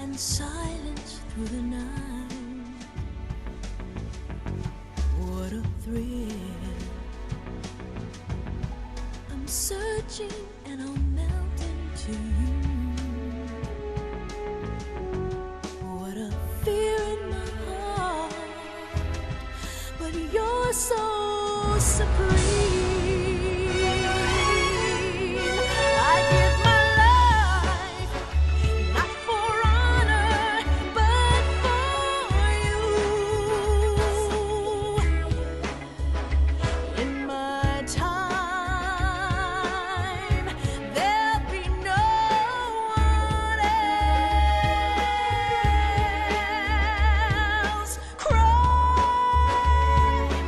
and silence through the night. What a thrill. I'm searching and I'll melt into you. What a fear in my heart, but you're so supreme. I give my life, not for honor, but for you. In my time, there'll be no one else. Crime,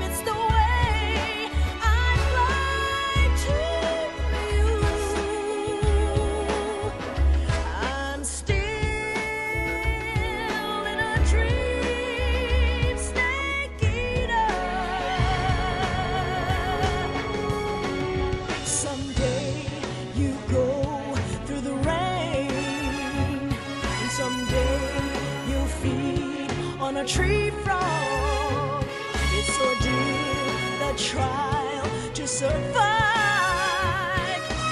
it's the way I fly to you. I'm still in a dream, snake eater. Someday you go through the rain, and someday you'll feed on a tree frog. It's ordeal, the trial to survive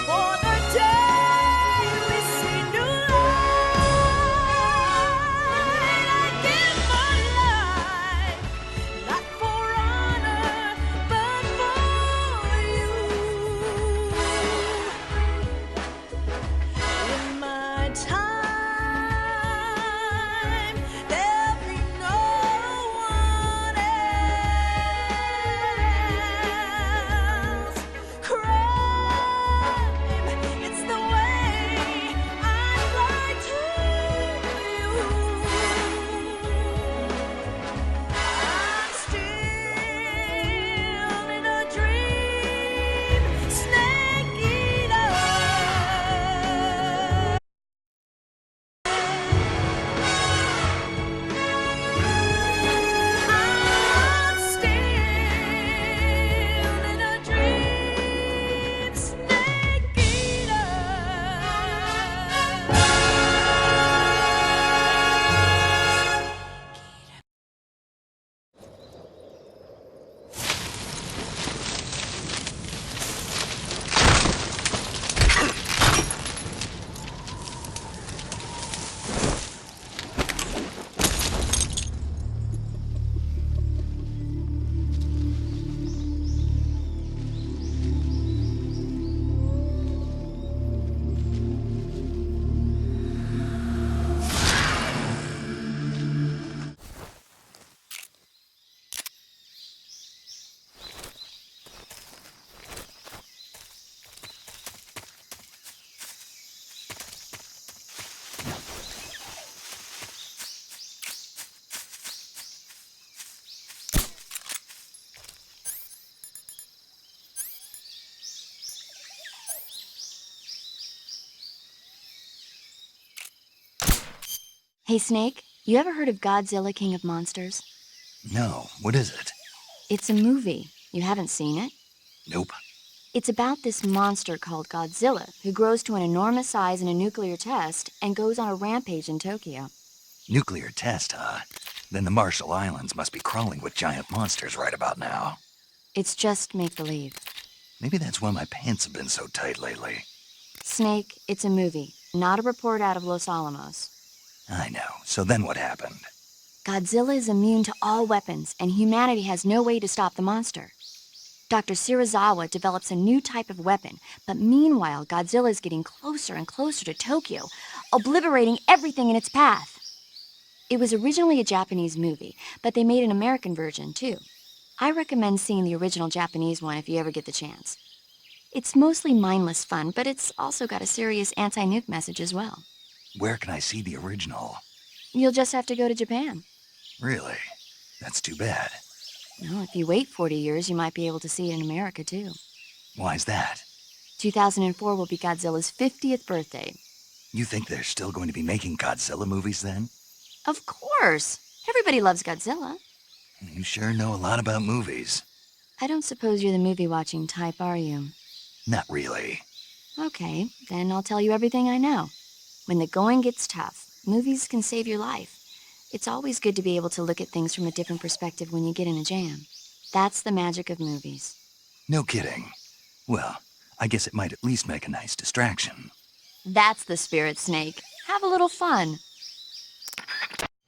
for the day we see new light. I give my life, not for honor, but for you. In my time, there'll be no one else. Crime, it's the way I fly to you. I'm still in a dream, snake eater. I'm still in a dream, snake eater. Hey, Snake, you ever heard of Godzilla, King of Monsters? No, what is it? It's a movie. You haven't seen it? Nope. It's about this monster called Godzilla, who grows to an enormous size in a nuclear test and goes on a rampage in Tokyo. Nuclear test, huh? Then the Marshall Islands must be crawling with giant monsters right about now. It's just make-believe. Maybe that's why my pants have been so tight lately. Snake, it's a movie, not a report out of Los Alamos. I know. So then what happened? Godzilla is immune to all weapons, and humanity has no way to stop the monster. Dr. Shirazawa develops a new type of weapon, but meanwhile, Godzilla is getting closer and closer to Tokyo, obliterating everything in its path. It was originally a Japanese movie, but they made an American version, too. I recommend seeing the original Japanese one if you ever get the chance. It's mostly mindless fun, but it's also got a serious anti-nuke message as well. Where can I see the original? You'll just have to go to Japan. Really? That's too bad. Well, if you wait 40 years, you might be able to see it in America, too. Why's that? 2004 will be Godzilla's 50th birthday. You think they're still going to be making Godzilla movies then? Of course! Everybody loves Godzilla. You sure know a lot about movies. I don't suppose you're the movie-watching type, are you? Not really. Okay, then I'll tell you everything I know. When the going gets tough, Movies can save your life. It's always good to be able to look at things from a different perspective when you get in a jam. That's the magic of movies. No kidding. Well, I guess it might at least make a nice distraction. That's the spirit, Snake. Have a little fun.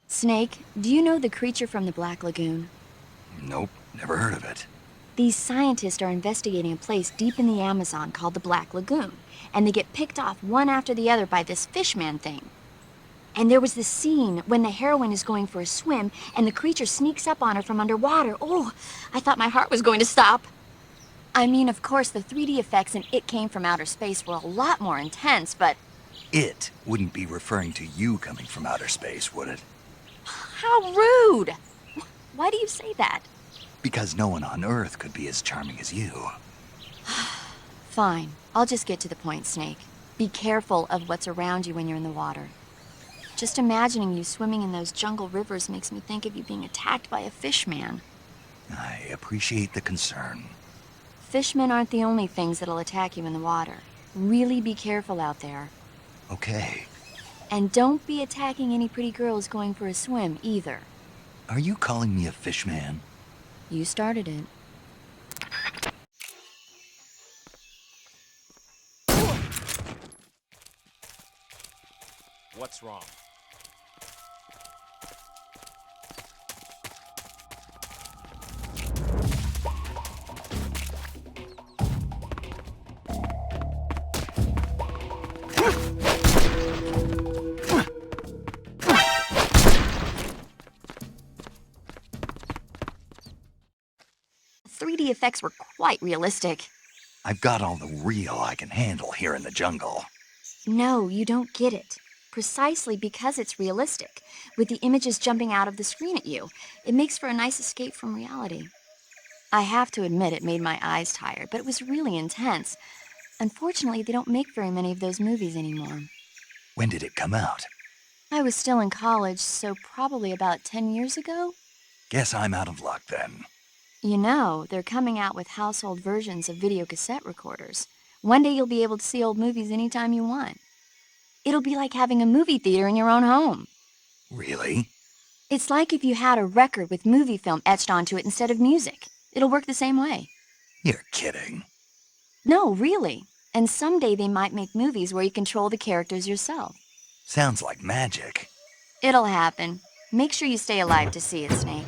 Snake, do you know the creature from the Black Lagoon? Nope, never heard of it. These scientists are investigating a place deep in the Amazon called the Black Lagoon, and they get picked off one after the other by this fishman thing. And there was this scene when the heroine is going for a swim and the creature sneaks up on her from underwater. Oh, I thought my heart was going to stop. I mean, of course, the 3D effects in It Came from Outer Space were a lot more intense, but It wouldn't be referring to you coming from outer space, would it? how rude! Why do you say that? Because no one on Earth could be as charming as you. Fine, I'll just get to the point, Snake. Be careful of what's around you when you're in the water. Just imagining you swimming in those jungle rivers makes me think of you being attacked by a fishman. I appreciate the concern. Fishmen aren't the only things that'll attack you in the water. Really be careful out there. Okay. And don't be attacking any pretty girls going for a swim, either. Are you calling me a fishman? You started it. What's wrong? The 3D effects were quite realistic. I've got all the real I can handle here in the jungle. No, you don't get it. Precisely because it's realistic, with the images jumping out of the screen at you. It makes for a nice escape from reality. I have to admit it made my eyes tired, but it was really intense. Unfortunately, they don't make very many of those movies anymore. When did it come out? I was still in college, so probably about 10 years ago. Guess I'm out of luck then. You know, they're coming out with household versions of video cassette recorders. One day you'll be able to see old movies anytime you want. It'll be like having a movie theater in your own home. Really? It's like if you had a record with movie film etched onto it instead of music. It'll work the same way. You're kidding. No, really. And someday they might make movies where you control the characters yourself. Sounds like magic. It'll happen. Make sure you stay alive to see it, Snake.